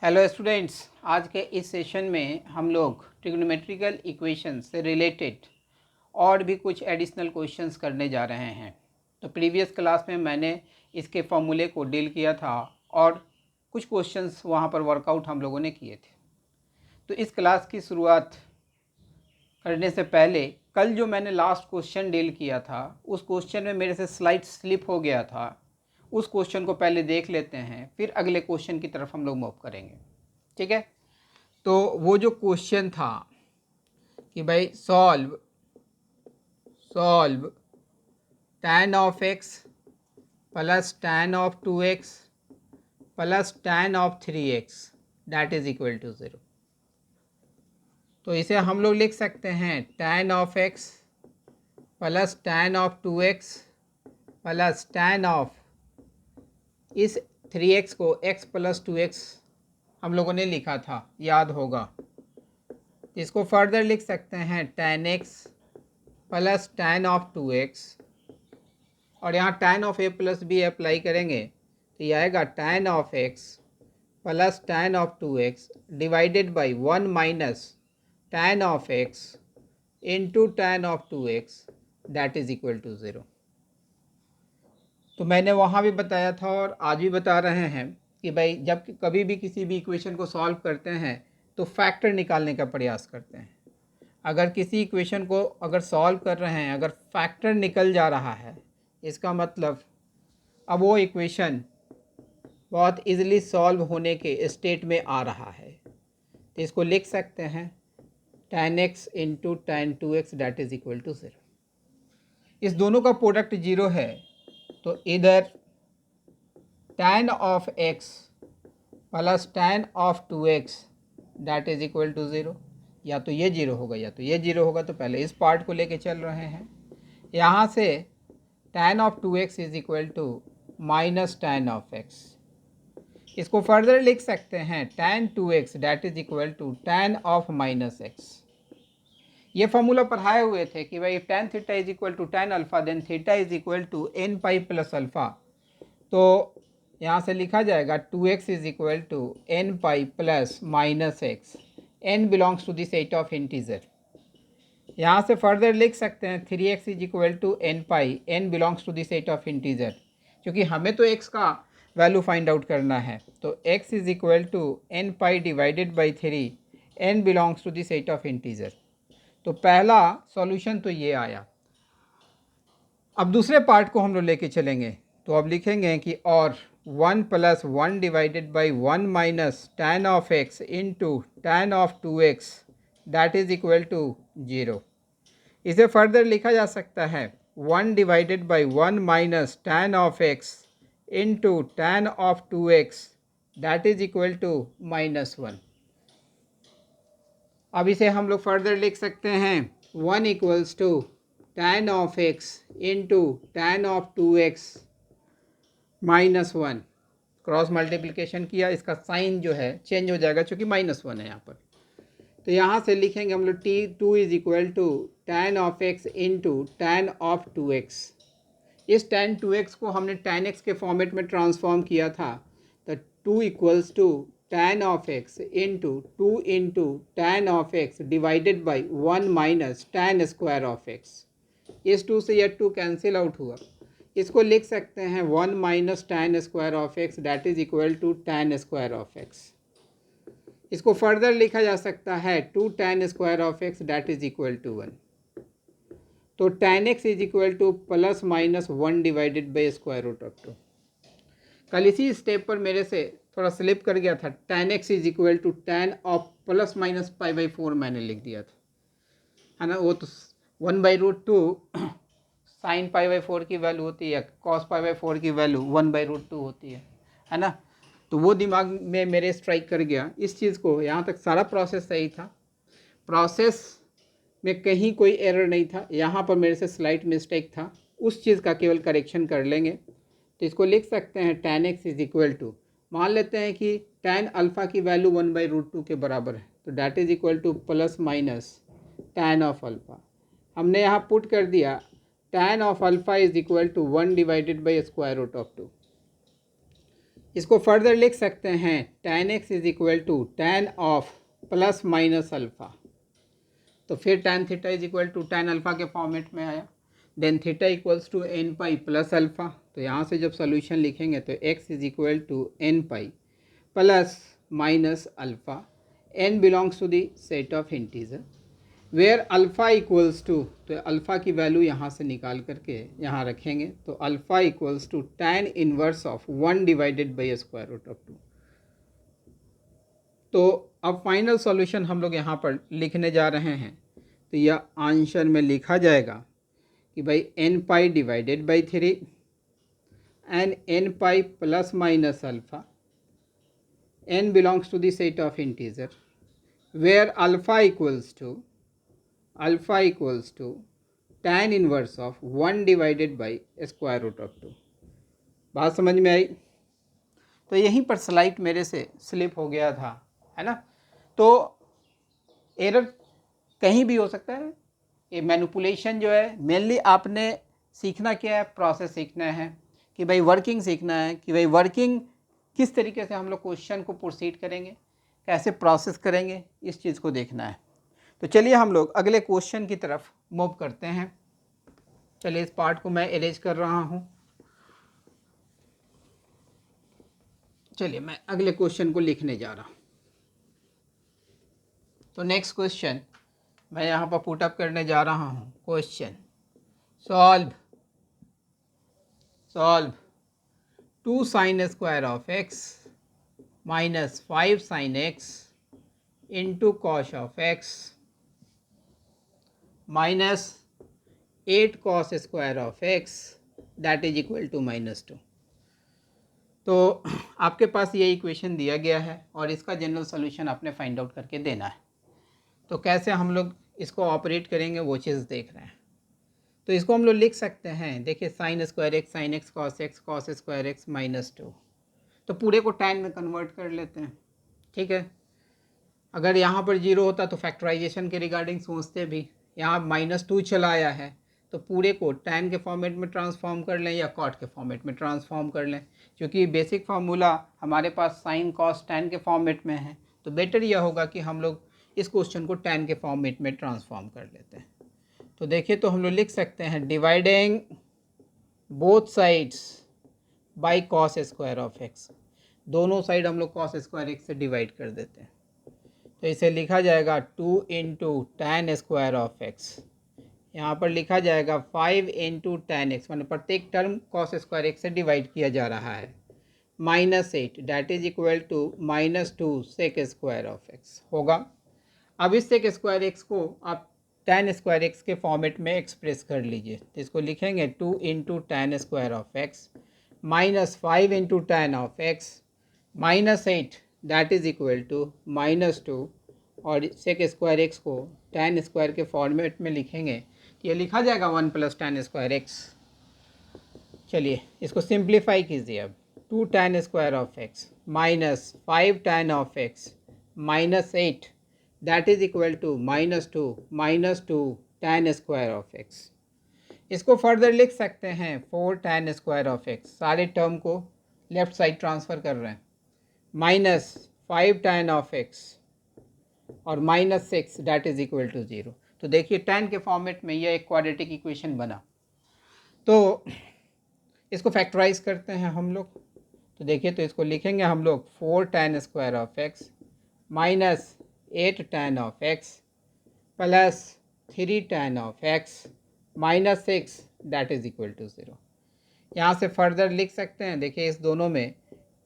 Hello students, आज के इस सेशन में हम लोग ट्रिग्नोमेट्रिकल इक्वेशन से रिलेटेड और भी कुछ एडिशनल क्वेश्चंस करने जा रहे हैं। तो प्रीवियस क्लास में मैंने इसके फॉर्मूले को डील किया था और कुछ क्वेश्चंस वहाँ पर वर्कआउट हम लोगों ने किए थे। तो इस क्लास की शुरुआत करने से पहले कल जो मैंने लास्ट क्वेश्चन डील किया था उस क्वेश्चन में मेरे से स्लाइड स्लिप हो गया था। उस क्वेश्चन को पहले देख लेते हैं, फिर अगले क्वेश्चन की तरफ हम लोग मूव करेंगे। ठीक है, तो वो जो क्वेश्चन था कि भाई solve tan of x plus tan of 2x plus tan of 3x that is equal to 0। तो इसे हम लोग लिख सकते हैं tan of x plus tan of 2x plus tan of, इस 3x को x प्लस 2x हम लोगों ने लिखा था, याद होगा। इसको फर्दर लिख सकते हैं tan x plus tan of 2x, और यहाँ tan of a plus B apply करेंगे तो ये आएगा tan of x plus tan of 2x divided by 1 minus tan of x into tan of 2x that is equal to 0। तो मैंने वहाँ भी बताया था और आज भी बता रहे हैं कि भाई जब कभी भी किसी भी इक्वेशन को सॉल्व करते हैं तो फैक्टर निकालने का प्रयास करते हैं। अगर किसी इक्वेशन को अगर सॉल्व कर रहे हैं, अगर फैक्टर निकल जा रहा है, इसका मतलब अब वो इक्वेशन बहुत इजीली सॉल्व होने के स्टेट में आ रहा है। तो इसको लिख सकते हैं tan x into tan 2x that is equal to 0। इस दोनों का प्रोडक्ट 0 है तो इधर tan of x plus tan of 2x that is equal to 0। या तो ये 0 होगा या तो ये 0 होगा। तो पहले इस पार्ट को लेके चल रहे हैं। यहाँ से tan of 2x is equal to minus tan of x। इसको फर्दर लिख सकते हैं tan 2x that is equal to tan of minus x। ये फॉर्मूला पढ़ाए हुए थे कि भाई tan theta is equal to tan alpha then theta is equal to n pi plus alpha. तो यहाँ से लिखा जाएगा 2x is equal to n pi plus minus x, n belongs to the set of integer. यहाँ से further लिख सकते हैं 3x is equal to n pi, n belongs to the set of integer. क्योंकि हमें तो x का value find out करना है तो x is equal to n pi divided by 3, n belongs to the set of integer. तो पहला solution तो ये आया। अब दूसरे पार्ट को हम लोग लेके चलेंगे तो अब लिखेंगे कि और 1 plus 1 divided by 1 minus tan of x into tan of 2x that is equal to 0। इसे फर्दर लिखा जा सकता है 1 divided by 1 minus tan of x into tan of 2x that is equal to minus 1। अब इसे हम लोग further लिख सकते हैं 1 equals to tan of x into tan of 2x minus 1। Cross multiplication किया, इसका साइन जो है चेंज हो जाएगा क्योंकि माइनस 1 है यहाँ पर। तो यहाँ से लिखेंगे हम लोग t2 is equal to tan of x into tan of 2x। इस tan 2x को हमने tan x के फॉर्मेट में ट्रांसफॉर्म किया था तो 2 equals to tan of x into 2 into tan of x divided by 1 minus tan square of x। इस 2 से यह 2 कैंसिल आउट हुआ। इसको लिख सकते हैं 1 minus tan square of x that is equal to tan square of x। इसको further लिखा जा सकता है 2 tan square of x that is equal to 1। तो tan x is equal to plus minus 1 divided by square root of 2। कल इसी step पर मेरे से थोड़ा स्लिप कर गया था, tan x is equal to tan of plus minus pi by 4 मैंने लिख दिया था, है ना। वो तो 1 by root 2 sine pi by 4 की वैल्यू होती है, कॉस पाई बाई 4 की वैल्यू 1 बाई रूट 2 होती है ना। तो वो दिमाग में मेरे स्ट्राइक कर गया इस चीज़ को। यहाँ तक सारा प्रोसेस सही था, प्रोसेस में कहीं कोई एरर नहीं था। यहाँ पर मेरे से स्लाइट मिस्टेक था, उस चीज़ का केवल करेक्शन कर लेंगे। तो इसको लिख सकते हैं tan x is equal to, मान लेते हैं कि tan अल्फ़ा की वैल्यू 1 बाई रूट 2 के बराबर है तो that is equal to plus minus tan of alpha. हमने यहाँ पुट कर दिया tan of alpha is equal to 1 divided by square root of 2। इसको फर्दर लिख सकते हैं tan x is equal to tan of plus minus alpha, तो फिर tan theta is equal to tan alpha के फॉर्मेट में आया, then theta equals to n pi plus alpha, तो यहाँ से जब सोल्यूशन लिखेंगे तो x is equal to n pi plus minus alpha, n belongs to the set of integer where alpha equals to, तो अल्फ़ा की वैल्यू यहाँ से निकाल करके यहाँ रखेंगे, तो alpha equals to tan inverse of 1 divided by square root of 2। तो अब फाइनल सॉल्यूशन हम लोग यहाँ पर लिखने जा रहे हैं, तो यह आंसर में लिखा जाएगा कि भाई n pi divided by 3 and n pi plus minus alpha, n belongs to the set of integer where alpha equals to tan inverse of 1 divided by square root of 2। बात समझ में आई? तो यहीं पर स्लाइड मेरे से स्लिप हो गया था, है ना। तो एरर कहीं भी हो सकता है, ये मैनिपुलेशन जो है मेनली आपने सीखना क्या है, प्रोसेस सीखना है कि भाई वर्किंग सीखना है कि भाई वर्किंग किस तरीके से हम लोग क्वेश्चन को प्रोसीड करेंगे, कैसे प्रोसेस करेंगे, इस चीज़ को देखना है। तो चलिए हम लोग अगले क्वेश्चन की तरफ मूव करते हैं। चलिए इस पार्ट को मैं इरेज कर रहा हूँ। चलिए मैं अगले क्वेश्चन को लिखने जा रहा हूँ। तो नेक्स्ट क्वेश्चन मैं यहाँ पर पुट अप करने जा रहा हूँ। Question solve 2 sin square of x minus 5 sin x into cos of x minus 8 cos square of x that is equal to -2। तो आपके पास ये इक्वेशन दिया गया है और इसका जनरल सॉल्यूशन आपने फाइंड आउट करके देना है। तो कैसे हम लोग इसको ऑपरेट करेंगे वो चीज़ देख रहे हैं। तो इसको हम लोग लिख सकते हैं, देखिए sine square x sine x cos square x -2, तो पूरे को tan में कन्वर्ट कर लेते हैं, ठीक है। अगर यहाँ पर 0 होता तो फैक्टराइजेशन के रिगार्डिंग सोचते भी, यहाँ -2 चला आया है तो पूरे को tan के फॉर्मेट में ट्रांसफॉर्म कर लें या कॉट के फॉर्मेट में ट्रांसफॉर्म कर लें, क्योंकि बेसिक फार्मूला हमारे पास साइन कॉस tan के फॉर्मेट में है, तो बेटर यह होगा कि हम लोग इस क्वेश्चन को tan के फॉर्मेट में ट्रांसफॉर्म कर लेते हैं। तो देखिए, तो हम लोग लिख सकते हैं dividing both sides by cos square of x, दोनों साइड हम लोग कॉस स्क्वायर एक्स से डिवाइड कर देते हैं, तो इसे लिखा जाएगा 2 into tan square of x, यहाँ पर लिखा जाएगा 5 इंटू tan एक्स, मतलब प्रत्येक टर्म कॉस स्क्वायर एक्स से डिवाइड किया जा रहा है, -8 that is equal to -2 sec square of x होगा। अब इस सेक स्क्वायर एक्स को आप tan स्क्वायर एक्स के फॉर्मेट में एक्सप्रेस कर लीजिए, तो इसको लिखेंगे 2 into tan square of x minus 5 into tan of x -8 that is equal to -2, और सेक स्क्वायर एक्स को tan स्क्वायर के फॉर्मेट में लिखेंगे तो ये लिखा जाएगा 1 प्लस tan स्क्वायर एक्स। चलिए इसको सिंप्लीफाई कीजिए, अब 2 tan square of x minus 5 tan of x -8 that is equal to -2 tan square of x. इसको फर्दर लिख सकते हैं 4 tan स्क्वायर ऑफ एक्स, सारे टर्म को लेफ्ट साइड ट्रांसफ़र कर रहे हैं, -5 tan ऑफ एक्स और -6 डैट इज इक्वल टू 0। तो देखिए tan के फॉर्मेट में यह एक क्वाड्रेटिक इक्वेशन बना। तो इसको फैक्टराइज करते हैं हम लोग, तो देखिए तो इसको लिखेंगे हम लोग 4 tan square of x minus 8 tan of x plus 3 tan of x -6 that is equal to 0। यहाँ से फर्दर लिख सकते हैं, देखिए इस दोनों में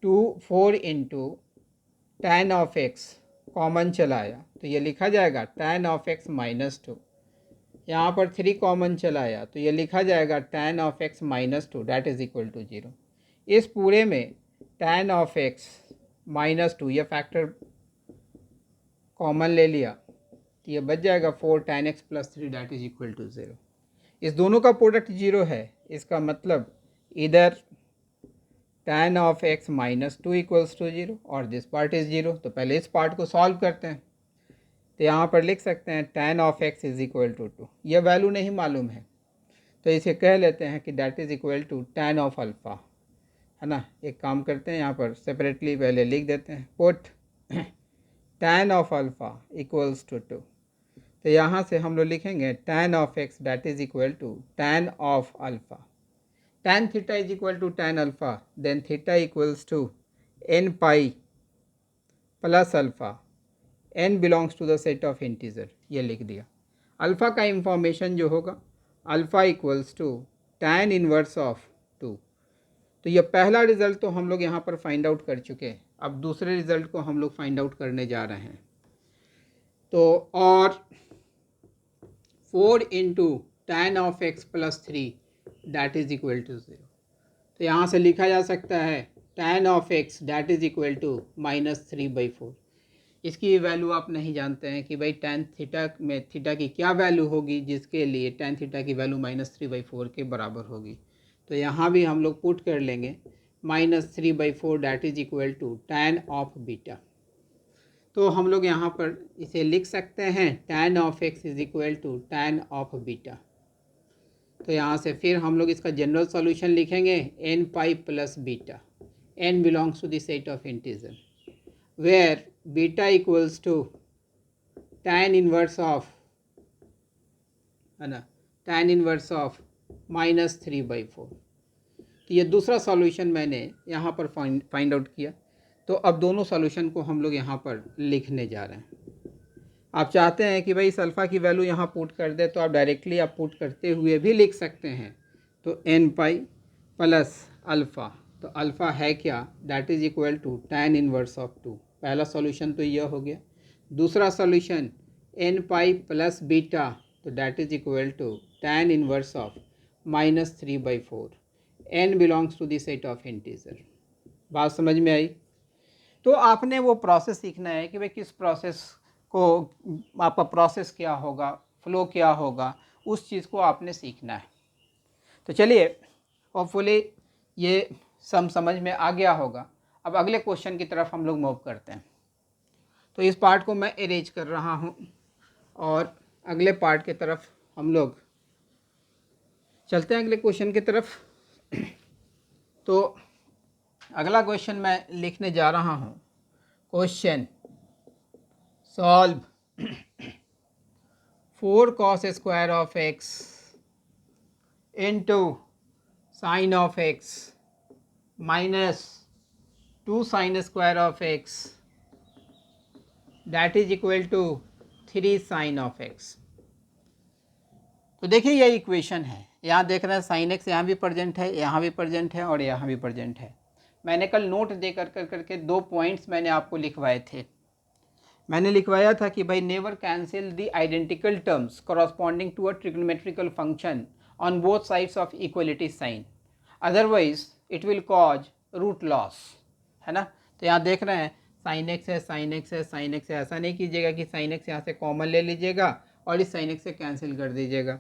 4 into tan of x common चला आया तो ये लिखा जाएगा tan ऑफ एक्स -2, यहाँ पर 3 कॉमन चला आया तो ये लिखा जाएगा tan of x -2 that is equal to 0। इस पूरे में tan ऑफ एक्स -2 ये फैक्टर कॉमन ले लिया तो ये बच जाएगा 4 tan x plus 3 that is equal to 0। इस दोनों का प्रोडक्ट 0 है, इसका मतलब इधर tan of x -2 equals to 0 और दिस पार्ट इज़ 0। तो पहले इस पार्ट को सॉल्व करते हैं, तो यहाँ पर लिख सकते हैं tan of x is equal to 2, यह वैल्यू नहीं मालूम है तो इसे कह लेते हैं कि that is equal to tan of alpha, है ना। एक काम करते हैं, यहाँ पर सेपरेटली पहले लिख देते हैं, put tan of alpha equals to 2। तो यहाँ से हम लोग लिखेंगे tan of x that is equal to tan of alpha, tan theta is equal to tan alpha, then theta equals to n pi plus alpha, n belongs to the set of integer, ये लिख दिया। Alpha का information जो होगा, alpha equals to tan inverse of 2। तो ये पहला result तो हम लोग यहाँ पर फाइंड आउट कर चुके हैं। अब दूसरे रिज़ल्ट को हम लोग फाइंड आउट करने जा रहे हैं। तो और 4 into tan of x plus 3 that is equal to 0। तो यहाँ से लिखा जा सकता है tan of x that is equal to -3/4। इसकी वैल्यू आप नहीं जानते हैं कि भाई tan थीटा में थीटा की क्या वैल्यू होगी, जिसके लिए tan थीटा की वैल्यू -3/4 के बराबर होगी। तो यहाँ भी हम लोग पुट कर लेंगे -3/4 that is equal to tan of beta. तो हम लोग यहाँ पर इसे लिख सकते हैं tan of x is equal to tan of beta. तो यहाँ से फिर हम लोग इसका जनरल सॉल्यूशन लिखेंगे n pi plus beta, n belongs to the set of integer, where beta equals to tan inverse of, है ना, tan इनवर्स ऑफ -3/4। तो ये दूसरा सॉल्यूशन मैंने यहाँ पर फाइंड आउट किया। तो अब दोनों सॉल्यूशन को हम लोग यहाँ पर लिखने जा रहे हैं। आप चाहते हैं कि भाई इस अल्फ़ा की वैल्यू यहाँ पुट कर दे, तो आप डायरेक्टली आप पुट करते हुए भी लिख सकते हैं। तो n पाई प्लस अल्फ़ा, तो अल्फ़ा है क्या, that is equal to tan inverse of 2। पहला सॉल्यूशन तो यह हो गया। दूसरा solution n pi plus beta, तो that is equal to tan inverse of -3/4, n belongs to the set of integer. बात समझ में आई? तो आपने वो प्रोसेस सीखना है कि भाई किस प्रोसेस को, आपका प्रोसेस क्या होगा, फ्लो क्या होगा, उस चीज़ को आपने सीखना है। तो चलिए, होपफुली ये समझ में आ गया होगा। अब अगले क्वेश्चन की तरफ हम लोग मूव करते हैं। तो इस पार्ट को मैं अरेंज कर रहा हूँ और अगले पार्ट की तरफ हम लोग चलते हैं, अगले क्वेश्चन की तरफ। तो अगला क्वेश्चन मैं लिखने जा रहा हूँ, question solve 4 cos square of x into sine of x minus 2 sine square of x that is equal to 3 sine of x। तो देखिए ये इक्वेशन है, यहाँ देख रहे हैं साइन x यहाँ भी प्रेजेंट है, यहाँ भी प्रेजेंट है और यहाँ भी प्रेजेंट है। मैंने कल नोट दे करके 2 पॉइंट्स मैंने आपको लिखवाए थे। मैंने लिखवाया था कि भाई never cancel the identical terms corresponding to a trigonometrical function on both sides of equality sign, otherwise it will cause root loss, है ना। तो यहाँ देख रहे हैं साइन एक्स है, साइन एक्स है, साइन एक्स है। ऐसा नहीं कीजिएगा कि साइन एक्स यहाँ से कॉमन ले लीजिएगा और इस साइन एक्स से कैंसिल कर दीजिएगा,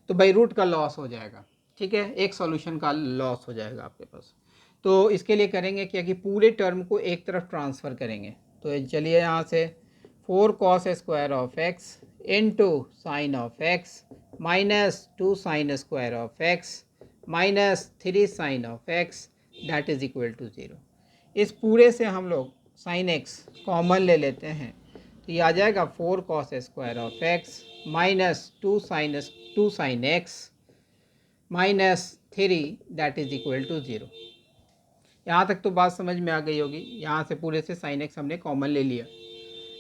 तो भाई रूट का लॉस हो जाएगा। ठीक है, एक सॉल्यूशन का लॉस हो जाएगा आपके पास। तो इसके लिए करेंगे क्या कि पूरे टर्म को एक तरफ ट्रांसफ़र करेंगे। तो चलिए यहाँ से 4 cos square of x into sine of x minus 2 sine square of x minus 3 sine of x that is equal to 0। इस पूरे से हम लोग साइन x कॉमन ले लेते हैं, तो ये आ जाएगा 4 cos square of x minus 2 sine x minus 3 that is equal to 0। यहाँ तक तो बात समझ में आ गई होगी। यहाँ से पूरे से साइन एक्स हमने कॉमन ले लिया,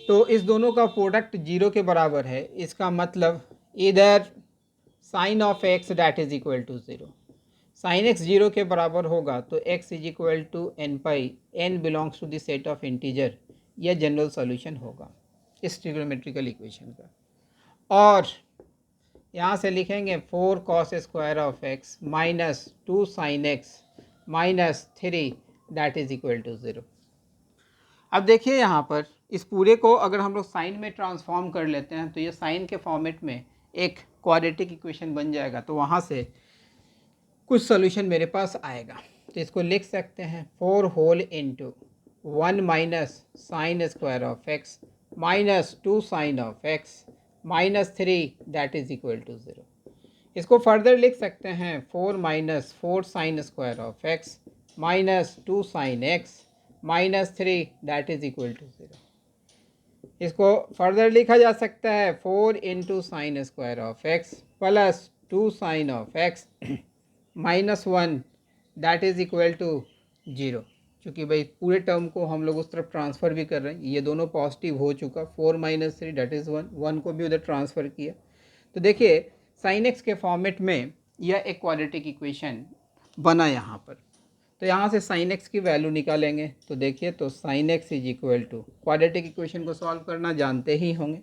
तो इस दोनों का प्रोडक्ट 0 के बराबर है। इसका मतलब इधर sine of x that is equal to 0, sine x 0 के बराबर होगा तो x is equal to n pi, n belongs to the set of integer. यह जनरल सॉल्यूशन होगा इस ट्रिग्नोमेट्रिकल इक्वेशन का। और यहाँ से लिखेंगे 4 cos square of x minus 2 sine x minus 3 that is equal to 0। अब देखिए यहाँ पर इस पूरे को अगर हम लोग साइन में ट्रांसफॉर्म कर लेते हैं तो ये साइन के फॉर्मेट में एक क्वाड्रेटिक इक्वेशन बन जाएगा। तो वहाँ से कुछ सॉल्यूशन मेरे पास आएगा। तो इसको लिख सकते हैं 4 whole into 1 minus sine square of x minus 2 sine of x minus 3 that is equal to 0। इसको फर्दर लिख सकते हैं 4 minus 4 sine square of x minus 2 sine x minus 3 that is equal to 0। इसको फर्दर लिखा जा सकता है 4 into sine square of x plus 2 sine of x minus 1 that is equal to 0। चूँकि भाई पूरे टर्म को हम लोग उस तरफ ट्रांसफ़र भी कर रहे हैं, ये दोनों पॉजिटिव हो चुका, 4 माइनस 3 दैट इज़ 1, 1 को भी उधर ट्रांसफ़र किया। तो देखिए साइन एक्स के फॉर्मेट में यह एक क्वाड्रेटिक इक्वेशन बना यहाँ पर। तो यहाँ से साइन एक्स की वैल्यू निकालेंगे तो देखिए तो sine x is equal to, quadratic equation को सॉल्व करना जानते ही होंगे,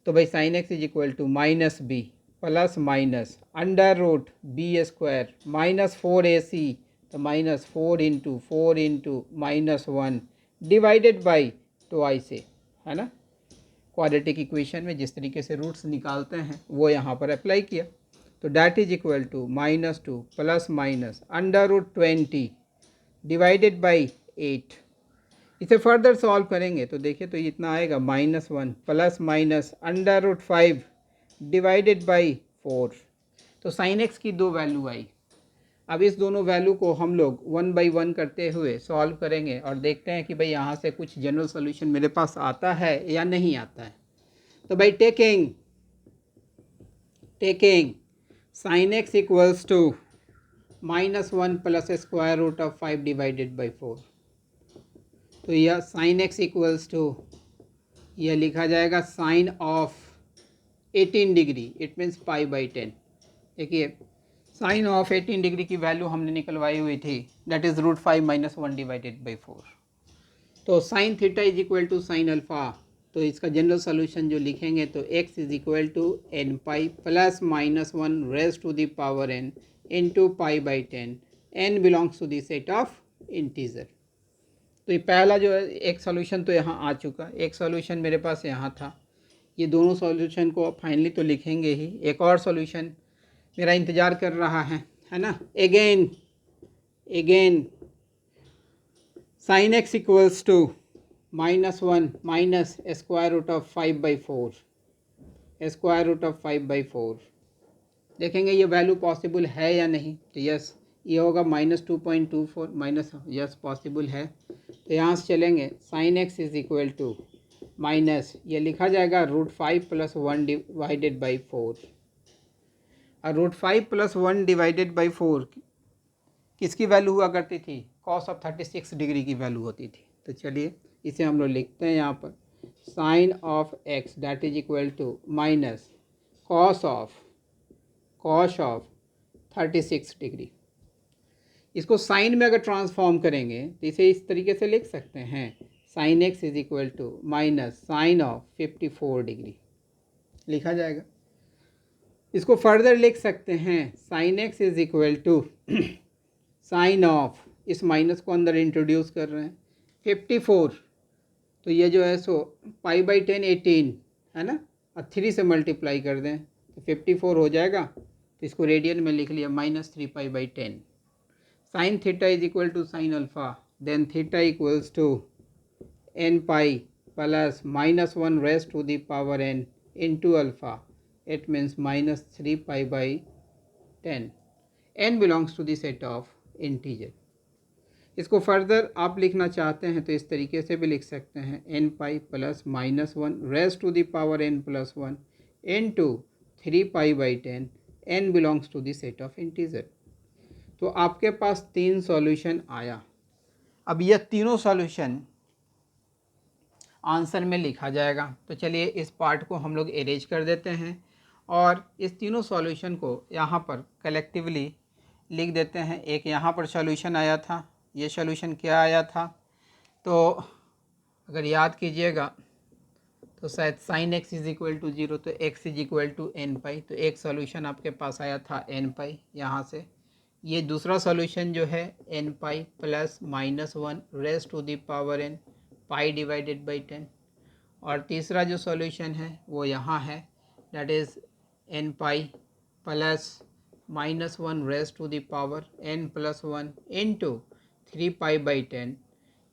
तो भाई sine x is equal to minus b plus minus under root b square minus 4ac, तो minus 4 into minus 1 divided by twice a, है ना। क्वाड्रेटिक इक्वेशन में जिस तरीके से रूट्स निकालते हैं वो यहाँ पर अप्लाई किया, तो that is equal to minus 2 plus minus under root 20 divided by 8। इसे फर्दर सॉल्व करेंगे तो देखिए तो इतना आएगा minus 1 plus minus under root 5 divided by 4। तो साइन एक्स की दो वैल्यू आई। अब इस दोनों वैल्यू को हम लोग 1 बाई 1 करते हुए सॉल्व करेंगे और देखते हैं कि भाई यहाँ से कुछ जनरल सोल्यूशन मेरे पास आता है या नहीं आता है। तो भाई taking sine x equals to minus 1 plus square root of 5 divided by 4, तो यह साइन एक्स इक्वल्स टू यह लिखा जाएगा sine of 18 degree, it means pi by 10। देखिए साइन ऑफ 18 डिग्री की वैल्यू हमने निकलवाई हुई थी, that is root 5 minus 1 divided by 4। तो sine theta is equal to sine alpha, तो इसका जनरल सोल्यूशन जो लिखेंगे तो x is equal to n pi plus minus 1 raise to the power n into pi by 10, n belongs to the set of integer. तो ये पहला जो है एक सोल्यूशन तो यहाँ आ चुका, एक सोल्यूशन मेरे पास यहाँ था, ये दोनों सॉल्यूशन को फाइनली तो लिखेंगे ही, एक और सॉल्यूशन मेरा इंतज़ार कर रहा है ना। Again sine x equals to minus 1 minus square root of 5 by 4, square root of 5 by 4। देखेंगे ये वैल्यू पॉसिबल है या नहीं, तो यस ये होगा माइनस 2.24 माइनस, यस पॉसिबल है। तो यहाँ से चलेंगे sine x is equal to minus ये लिखा जाएगा रूट 5 प्लस 1 डिवाइडेड बाई 4, और रूट 5 प्लस 1 डिवाइडेड बाई 4 किसकी वैल्यू हुआ करती थी, कॉस ऑफ 36 डिग्री की वैल्यू होती थी। तो चलिए इसे हम लोग लिखते हैं यहाँ पर sine of x that is equal to minus cos of 36 degree. इसको साइन में अगर ट्रांसफॉर्म करेंगे तो इसे इस तरीके से लिख सकते हैं sine x is equal to minus sine of 54 degree लिखा जाएगा। इसको फर्दर लिख सकते हैं sine x is equal to sine of, इस माइनस को अंदर इंट्रोड्यूस कर रहे हैं 54, तो ये जो है सो पाई बाई 10 18 है ना, और 3 से मल्टीप्लाई कर दें तो 54 हो जाएगा। तो इसको रेडियन में लिख लिया minus 3 pi by 10। Sine theta is equal to sine alpha, then theta equals to n pi plus minus 1 raise to the power n into alpha, it means minus 3 pi by 10, n belongs to the set of integer. इसको further आप लिखना चाहते हैं तो इस तरीके से भी लिख सकते हैं n pi plus minus 1 raise to the power n plus 1 into 3 pi by 10, n belongs to the set of integer. तो आपके पास 3 सॉल्यूशन आया। अब यह तीनों सॉल्यूशन आंसर में लिखा जाएगा, तो चलिए इस पार्ट को हम लोग एरेज कर देते हैं और इस तीनों सॉल्यूशन को यहाँ पर कलेक्टिवली लिख देते हैं। एक यहाँ पर सॉल्यूशन आया था, ये सॉल्यूशन क्या आया था, तो अगर याद कीजिएगा तो शायद sine x is equal to 0, तो x is equal to n pi, तो एक सॉल्यूशन आपके पास आया था एन पाई यहाँ से। ये दूसरा सॉल्यूशन जो है n pi plus minus 1 raise to the power n pi divided by 10, और तीसरा जो सॉल्यूशन है वो यहाँ है, that is n pi plus minus 1 raise to the power n plus 1 into 3 pi by 10,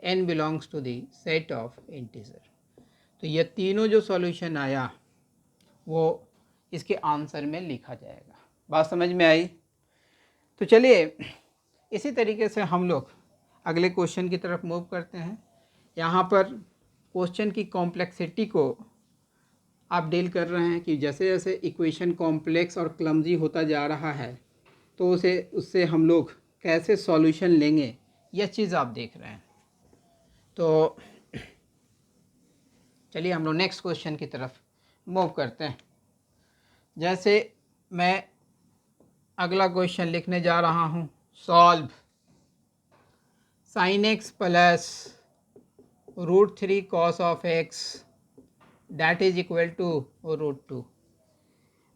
n belongs to the set of integer. तो ये तीनों जो सॉल्यूशन आया वो इसके आंसर में लिखा जाएगा। बात समझ में आई? तो चलिए इसी तरीके से हम लोग अगले क्वेश्चन की तरफ मूव करते हैं। यहाँ पर क्वेश्चन की कॉम्प्लेक्सिटी को आप डील कर रहे हैं कि जैसे जैसे इक्वेशन कॉम्प्लेक्स और क्लमजी होता जा रहा है तो उससे हम लोग कैसे सॉल्यूशन लेंगे, यह चीज़ आप देख रहे हैं। तो चलिए हम लोग नेक्स्ट क्वेश्चन की तरफ मूव करते हैं। जैसे मैं अगला क्वेश्चन लिखने जा रहा हूँ, solve sin x plus √3 cos of x that is equal to √2।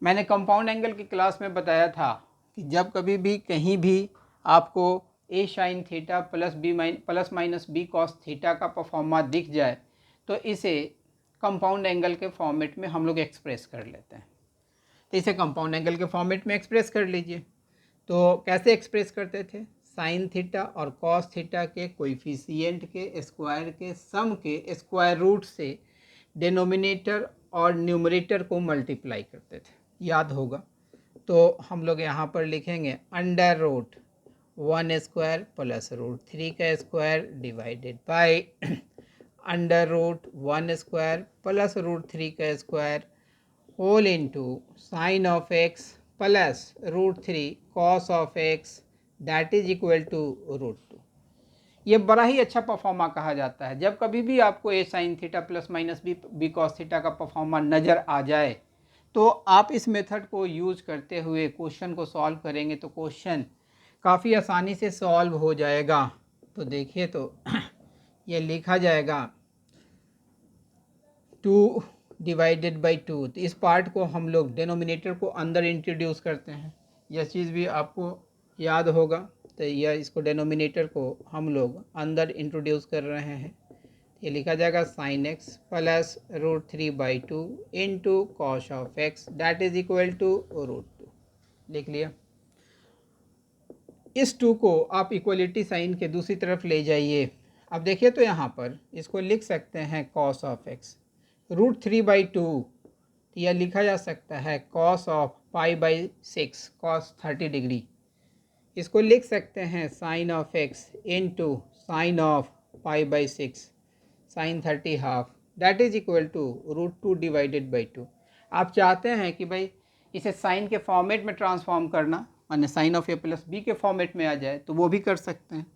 मैंने कंपाउंड एंगल की क्लास में बताया था कि जब कभी भी कहीं भी आपको a sin theta plus minus b cos theta का परफॉर्मा दिख जाए तो इसे कंपाउंड एंगल के फॉर्मेट में हम लोग एक्सप्रेस कर लेते हैं। तो इसे कंपाउंड एंगल के फॉर्मेट में एक्सप्रेस कर लीजिए। तो कैसे एक्सप्रेस करते थे, साइन थीटा और कॉस थीटा के कोएफिशिएंट के स्क्वायर के सम के स्क्वायर रूट से डिनोमिनेटर और न्यूमरेटर को मल्टीप्लाई करते थे, याद होगा। तो हम लोग यहाँ पर लिखेंगे अंडर रूट 1 स्क्वायर प्लस √3 का square divided by under root 1 square plus √3 का square whole into sine of x plus √3 cos of x that is equal to √2। ये बड़ा ही अच्छा परफॉर्मा कहा जाता है। जब कभी भी आपको a sine theta plus minus b cos theta का परफॉर्मा नज़र आ जाए तो आप इस मेथड को यूज़ करते हुए क्वेश्चन को सॉल्व करेंगे तो क्वेश्चन काफ़ी आसानी से सॉल्व हो जाएगा। तो देखिए, तो ये लिखा जाएगा 2 डिवाइडेड बाई 2। तो इस पार्ट को हम लोग डिनोमिनेटर को अंदर इंट्रोड्यूस करते हैं, यह चीज़ भी आपको याद होगा। तो यह इसको डिनोमिनेटर को हम लोग अंदर इंट्रोड्यूस कर रहे हैं। ये लिखा जाएगा sine x plus √3/2 into cos of x that is equal to √2। लिख लिया। इस 2 को आप इक्वलिटी साइन के दूसरी तरफ ले जाइए। अब देखिए, तो यहाँ पर इसको लिख सकते हैं कॉस ऑफ एक्स √3/2, यह लिखा जा सकता है कॉस ऑफ π/6 कॉस 30 डिग्री। इसको लिख सकते हैं sine of x into sine of π/6 sine 30 half that is equal to √2 divided by 2। आप चाहते हैं कि भाई इसे साइन के फॉर्मेट में ट्रांसफॉर्म करना, माने sine of A plus B के फॉर्मेट में आ जाए तो वो भी कर सकते हैं।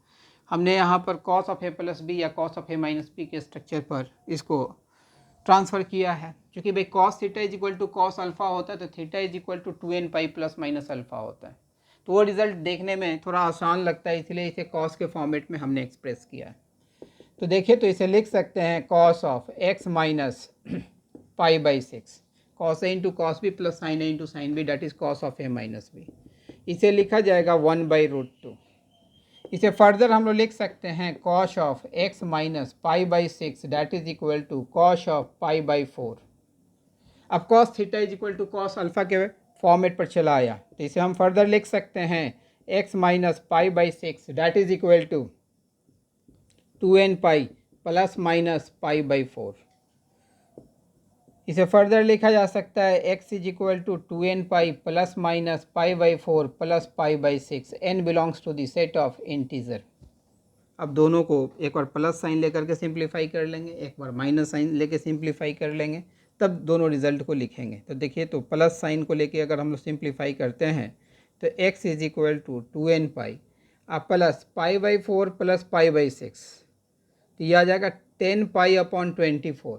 हमने यहाँ पर cos of A plus b या cos of a minus b के स्ट्रक्चर पर इसको ट्रांसफ़र किया है। क्योंकि भाई cos theta is equal to cos alpha होता है तो theta is equal to 2nπ plus minus alpha होता है। तो वो रिज़ल्ट देखने में थोड़ा आसान लगता है, इसलिए इसे कॉस के फॉर्मेट में हमने एक्सप्रेस किया है। तो देखिए, तो इसे लिख सकते हैं cos of x minus π/6 cos a into cos b plus sine a into sine b that is cos of a minus b. इसे लिखा जाएगा 1/√2। इसे फर्दर हम लोग लिख सकते हैं cos of x minus π/6 that is equal to cos of π/4। अब cos theta is equal to cos alpha के फॉर्मेट पर चला आया तो इसे हम फर्दर लिख सकते हैं x minus π/6 that is equal to 2nπ plus minus π/4। इसे फर्दर लिखा जा सकता है x is equal to 2nπ plus minus π/4 plus π/6। n belongs to the set of integer. अब दोनों को एक बार प्लस साइन लेकर के सिंप्लीफाई कर लेंगे, एक बार माइनस साइन लेके सिंप्लीफाई कर लेंगे, तब दोनों रिजल्ट को लिखेंगे। तो देखिए, तो प्लस साइन को लेके अगर हम लोग सिंप्लीफाई करते हैं तो x is equal to 2nπ अब प्लस π/4 प्लस π/6, तो यह आ जाएगा 10π/24।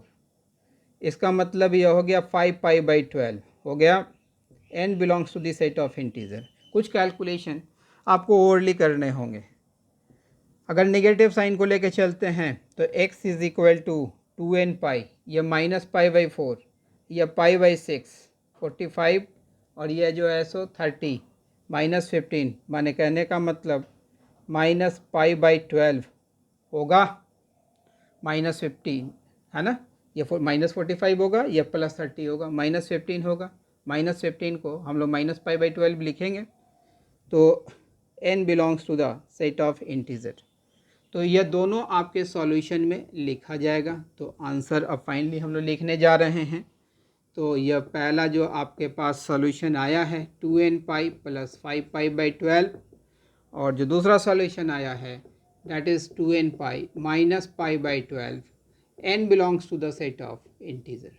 इसका मतलब यह हो गया 5π/12 हो गया। n belongs to the set of integer. कुछ कैलकुलेशन आपको ओवरली करने होंगे। अगर नेगेटिव साइन को लेके चलते हैं तो x is equal to 2nπ, यह माइनस π/4, यह π/6 45 और यह जो है सो 30 माइनस 15, माने कहने का मतलब माइनस π/12 होगा माइनस 15, है ना। ये माइनस 45 होगा, यह प्लस 30 होगा, माइनस 15 होगा। माइनस 15 को हम लोग माइनस π/12 लिखेंगे तो n belongs to the set of integer. तो यह दोनों आपके सॉल्यूशन में लिखा जाएगा। तो आंसर अब फाइनली हम लोग लिखने जा रहे हैं। तो यह पहला जो आपके पास सॉल्यूशन आया है 2nπ प्लस 5π/12 और जो दूसरा सॉल्यूशन आया है that is 2n pi minus pi by 12, n belongs to the set of integer।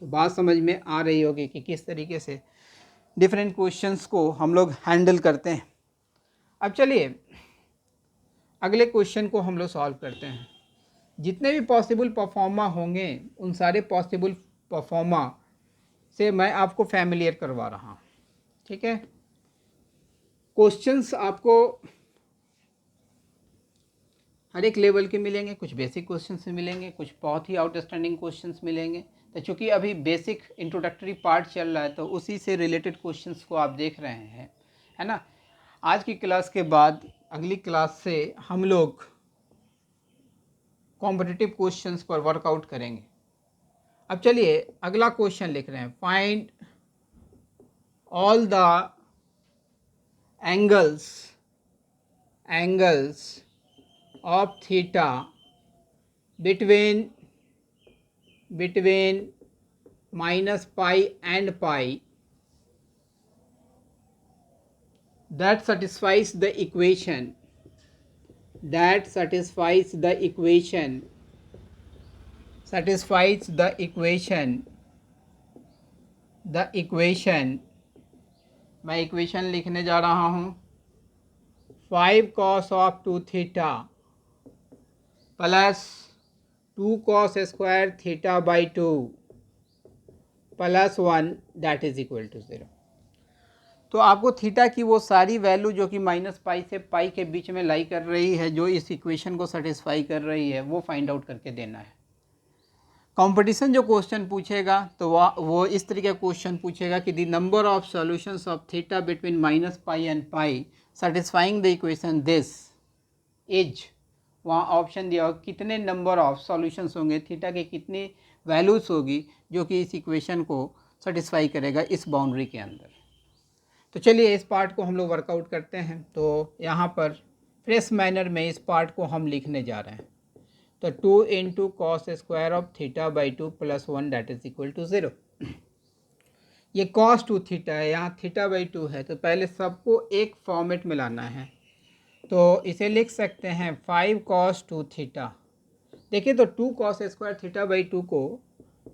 तो बात समझ में आ रही होगी कि किस तरीके से डिफरेंट क्वेश्चंस को हम लोग हैंडल करते हैं। अब चलिए अगले क्वेश्चन को हम लोग सॉल्व करते हैं। जितने भी पॉसिबल परफॉर्मा होंगे उन सारे पॉसिबल परफॉर्मा से मैं आपको फैमिलियर करवा रहा हूँ, ठीक है। क्वेश्चंस आपको हर एक लेवल के मिलेंगे, कुछ बेसिक क्वेश्चंस से मिलेंगे, कुछ बहुत ही आउटस्टैंडिंग क्वेश्चंस मिलेंगे। तो चूँकि अभी बेसिक इंट्रोडक्टरी पार्ट चल रहा है तो उसी से रिलेटेड क्वेश्चंस को आप देख रहे हैं, है ना। आज की क्लास के बाद अगली क्लास से हम लोग कॉम्पिटिटिव क्वेश्चंस पर वर्कआउट करेंगे। अब चलिए अगला क्वेश्चन लिख रहे हैं, find all the angles of theta between minus pi and pi that satisfies the equation मैं इक्वेशन लिखने जा रहा हूँ 5 cos of 2 theta plus 2 cos square theta by 2 plus 1 that is equal to 0। तो आपको थीटा की वो सारी वैल्यू जो कि माइनस पाई से पाई के बीच में लाई कर रही है, जो इस इक्वेशन को सेटिस्फाई कर रही है, वो फाइंड आउट करके देना है। कंपटीशन जो क्वेश्चन पूछेगा तो वो इस तरीके का क्वेश्चन पूछेगा कि the number of solutions of theta between minus pi and pi satisfying the equation this is, वहाँ ऑप्शन दिया होगा कितने नंबर ऑफ सॉल्यूशंस होंगे, थीटा के कितनी वैल्यूज होगी जो कि इस इक्वेशन को सेटिस्फाई करेगा इस बाउंड्री के अंदर। तो चलिए इस पार्ट को हम लोग वर्कआउट करते हैं। तो यहाँ पर फ्रेश मैनर में इस पार्ट को हम लिखने जा रहे हैं। तो 2 into cos square of theta by 2 plus 1 that is equal to 0। ये कॉस 2 थीटा है, यहाँ थीटा बाई 2 है, तो पहले सबको एक फॉर्मेट में लाना है। तो इसे लिख सकते हैं 5 cos 2 थीटा। देखिए तो 2 cos स्क्वायर थीटा बाई 2 को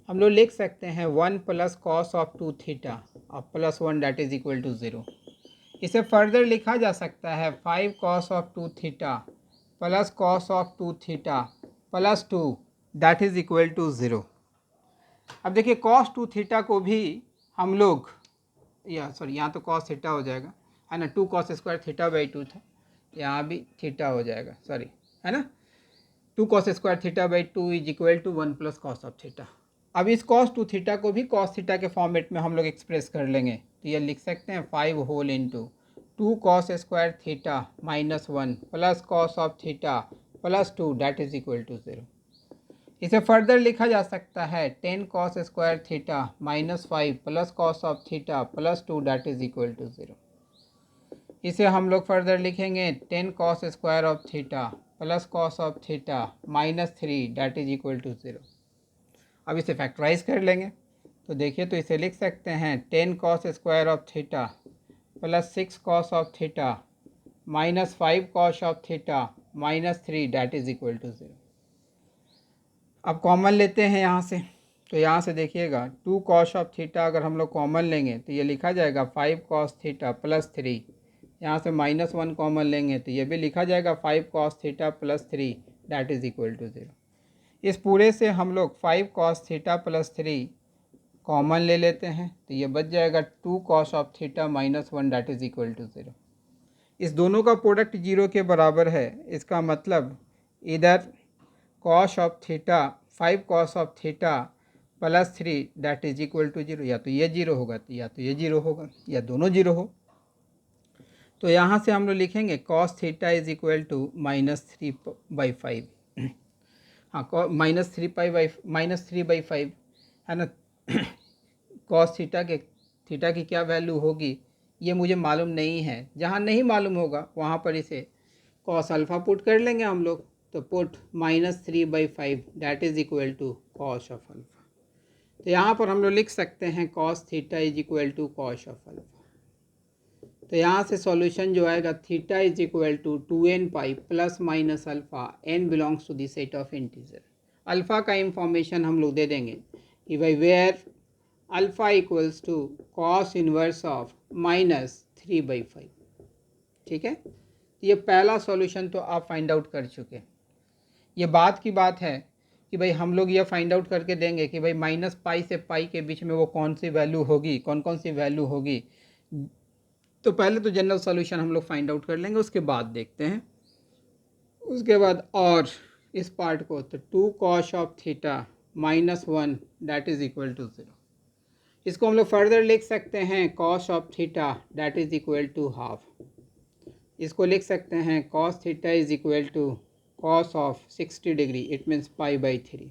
हम लोग लिख सकते हैं 1 प्लस कॉस ऑफ 2 थीटा और plus 1 that is equal to 0। इसे फर्दर लिखा जा सकता है 5 cos of 2 theta plus cos of 2 theta plus 2 that is equal to 0। अब देखिए cos 2 थीटा को भी हम लोग यहाँ तो cos थीटा हो जाएगा, है ना। 2 cos स्क्वायर थीटा बाई 2 था, यहाँ भी थीटा हो जाएगा, सॉरी, है ना। 2 cos square theta by 2 is equal to 1 plus cos of theta. अब इस cos 2 थीटा को भी cos थीटा के फॉर्मेट में हम लोग एक्सप्रेस कर लेंगे। तो ये लिख सकते हैं 5 whole into 2 cos square theta minus 1 plus cos of theta plus 2 that is equal to 0। इसे फर्दर लिखा जा सकता है 10 cos square theta minus 5 plus cos of theta plus 2 that is equal to 0। इसे हम लोग फर्दर लिखेंगे 10 cos square of theta plus cos of theta minus 3 that is equal to 0। अब इसे फैक्टराइज कर लेंगे। तो देखिए तो इसे लिख सकते हैं 10 cos square of theta plus 6 cos of theta minus 5 cos of theta minus 3 that is equal to 0। अब कॉमन लेते हैं यहाँ से। तो यहाँ से देखिएगा 2 cos ऑफ थीटा अगर हम लोग कॉमन लेंगे तो ये लिखा जाएगा 5 cos थीटा प्लस 3, यहाँ से माइनस 1 कॉमन लेंगे तो ये भी लिखा जाएगा 5 cos theta plus 3 that is equal to 0। इस पूरे से हम लोग 5 cos थीटा प्लस 3 कॉमन ले लेते हैं तो ये बच जाएगा 2 cos of theta minus 1 that is equal to 0। इस दोनों का प्रोडक्ट 0 के बराबर है, इसका मतलब इधर cos of theta 5 cos of theta plus 3 that is equal to 0, या तो ये 0 होगा या तो ये 0 होगा या दोनों 0 हो। तो यहाँ से हम लोग लिखेंगे cos theta is equal to -3/5, हाँ माइनस 3/5 है ना। cos थीटा की क्या वैल्यू होगी ये मुझे मालूम नहीं है। जहाँ नहीं मालूम होगा वहाँ पर इसे cos अल्फ़ा पुट कर लेंगे हम लोग। तो put -3/5 that is equal to cos of alpha. तो यहाँ पर हम लोग लिख सकते हैं cos theta is equal to cos of alpha. तो यहाँ से सॉल्यूशन जो आएगा theta is equal to 2n pi plus minus alpha n belongs to the set of integer. Alpha का इंफॉर्मेशन हम लोग दे देंगे कि भाई where alpha equals to cos inverse of -3/5। ठीक है, ये पहला सॉल्यूशन तो आप फाइंड आउट कर चुके। ये बात की बात है कि भाई हम लोग ये फाइंड आउट करके देंगे कि भाई -पाई से पाई के बीच में वो कौन सी वैल्यू होगी, कौन कौन सी वैल्यू होगी। तो पहले तो जनरल सॉल्यूशन हम लोग फाइंड आउट कर लेंगे, उसके बाद देखते हैं। उसके बाद और इस पार्ट को तो 2 cos of theta -1 that is equal to 0। इसको हम लोग फर्दर लिख सकते हैं cos of theta that is equal to half. इसको लिख सकते हैं cos theta is equal to cos of 60 degree, it means π/3।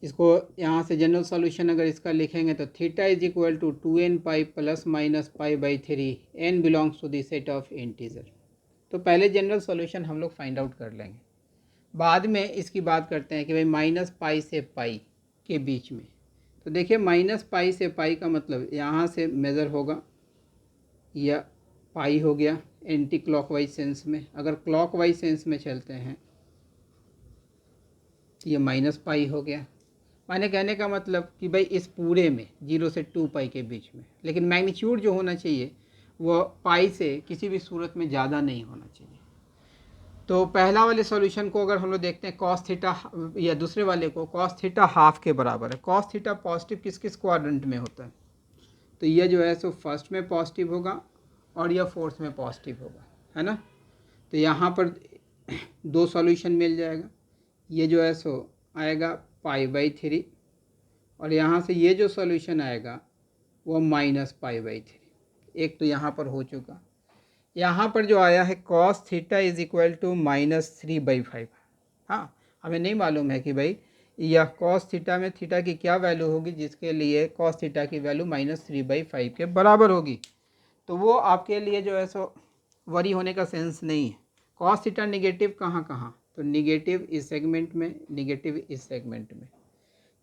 इसको यहाँ से जनरल सॉल्यूशन अगर इसका लिखेंगे तो theta is equal to 2n pi plus minus π/3, n belongs to the set of integer. तो पहले जनरल सॉल्यूशन हम लोग फाइंड आउट कर लेंगे, बाद में इसकी बात करते हैं कि भाई -पाई से पाई के बीच में। तो देखिए -पाई से पाई का मतलब यहाँ से मेज़र होगा, या पाई हो गया एंटी क्लॉकवाइज सेंस में। अगर क्लॉकवाइज सेंस में चलते हैं ये -पाई हो गया। माने कहने का मतलब कि भाई इस पूरे में 0 से 2 पाई के बीच में, लेकिन मैग्नीट्यूड जो होना चाहिए वो पाई से किसी भी सूरत में ज़्यादा नहीं होना चाहिए। तो पहला वाले सॉल्यूशन को अगर हम लोग देखते हैं cos थीटा, या दूसरे वाले को cos थीटा हाफ के बराबर है। cos थीटा पॉजिटिव किस किस क्वाड्रेंट में होता है, तो यह जो है सो फर्स्ट में पॉजिटिव होगा और यह फोर्थ में पॉजिटिव होगा, है ना। तो यहाँ पर 2 सॉल्यूशन मिल जाएगा। ये जो है सो आएगा π/3 और यहाँ से ये जो सॉल्यूशन आएगा वो -π/3। एक तो यहाँ पर हो चुका। यहाँ पर जो आया है cos theta is equal to -3/5। हाँ, हमें नहीं मालूम है कि भाई यह cos थीटा में थीटा की क्या वैल्यू होगी जिसके लिए cos थीटा की वैल्यू -3/5 के बराबर होगी। तो वो आपके लिए जो है सो वरी होने का सेंस नहीं है। cos थीटा निगेटिव कहाँ कहाँ, तो निगेटिव इस सेगमेंट में, निगेटिव इस सेगमेंट में।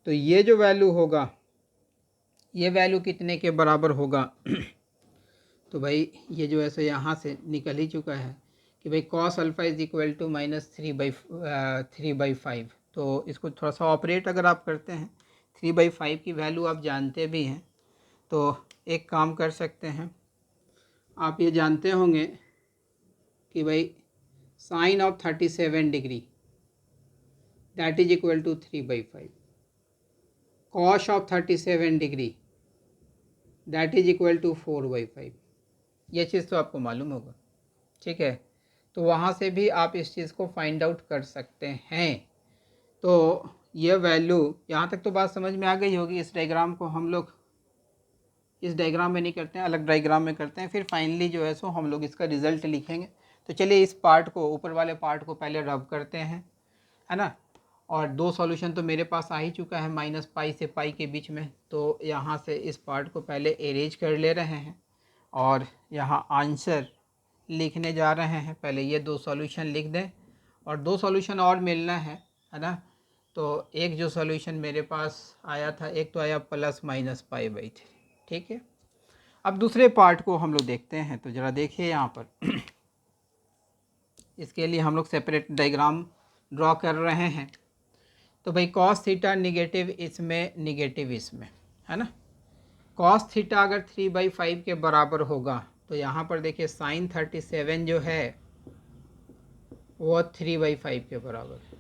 तो ये जो वैल्यू होगा ये वैल्यू कितने के बराबर होगा तो भाई ये जो है सो यहाँ से निकल ही चुका है कि भाई cos alpha is equal to -3/5। तो इसको थोड़ा सा ऑपरेट अगर आप करते हैं, 3/5 की वैल्यू आप जानते भी हैं, तो एक काम कर सकते हैं। आप ये जानते होंगे कि भाई sine of 37 degree that is equal to 3/5, cos of 37 degree that is equal to 4/5। ये चीज़ तो आपको मालूम होगा, ठीक है। तो वहाँ से भी आप इस चीज़ को फाइंड आउट कर सकते हैं। तो ये वैल्यू यहाँ तक तो बात समझ में आ गई होगी। इस डायग्राम को हम लोग इस डायग्राम में नहीं करते हैं, अलग डायग्राम में करते हैं, फिर फाइनली जो है सो हम लोग इसका रिज़ल्ट लिखेंगे। तो चलिए इस पार्ट को, ऊपर वाले पार्ट को पहले रब करते हैं, है ना। और 2 सॉल्यूशन तो मेरे पास आ ही चुका है -पाई से पाई के बीच में। तो यहाँ से इस पार्ट को पहले एरेंज कर ले रहे हैं और यहाँ आंसर लिखने जा रहे हैं। पहले ये 2 सॉल्यूशन लिख दें और 2 सॉल्यूशन और मिलना है ना। तो एक जो सॉल्यूशन मेरे पास आया था, एक तो आया +-π/3, ठीक है। अब दूसरे पार्ट को हम लोग देखते हैं। तो ज़रा देखिए यहाँ पर इसके लिए हम लोग सेपरेट डायग्राम ड्रॉ कर रहे हैं। तो भाई cos थीटा निगेटिव इसमें, निगेटिव इसमें, है ना। cos थीटा अगर 3/5 के बराबर होगा तो यहाँ पर देखिए साइन 37 जो है वो 3/5 के बराबर है।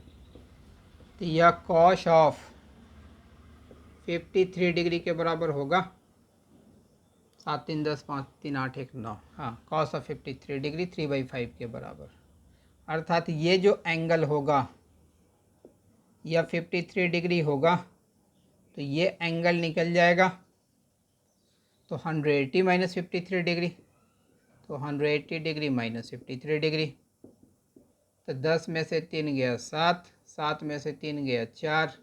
तो यह cos ऑफ 53 डिग्री के बराबर होगा। 7 3 10 5 3 8 1 9, हाँ, cos ऑफ 53 डिग्री 3/5 के बराबर। अर्थात ये जो एंगल होगा यह 53 डिग्री होगा। तो ये एंगल निकल जाएगा तो 180 - 53 डिग्री, तो 180 डिग्री - 53 डिग्री। तो 10 में से 3 गया 7, 7 में से 3 गया 4,